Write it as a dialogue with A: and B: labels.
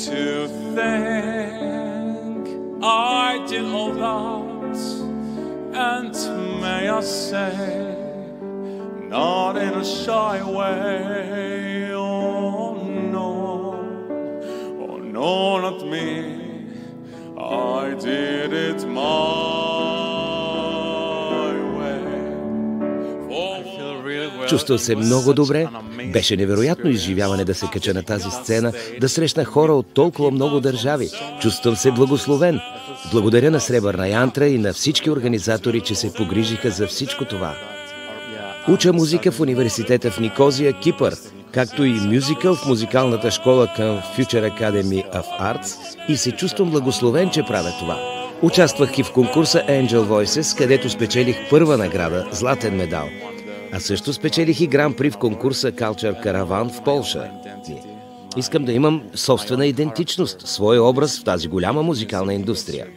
A: to think I did all that, and may I say, not in a shy way, oh no, not me, I did it my way.
B: Чувствах се много добре. Беше невероятно изживяване да се кача на тази сцена, да срещна хора от толкова много държави. Чувствам се благословен. Благодаря на Сребърна янтра и на всички организатори, че се погрижиха за всичко това. Уча музика в университета в Никозия, Кипър, както и мюзикъл в музикалната школа към Future Academy of Arts и се чувствам благословен, че правя това. Участвах и в конкурса Angel Voices, където спечелих първа награда – златен медал. А също спечелих и гран-при в конкурса Culture Caravan в Полша. Искам да имам собствена идентичност, свой образ в тази голяма музикална индустрия.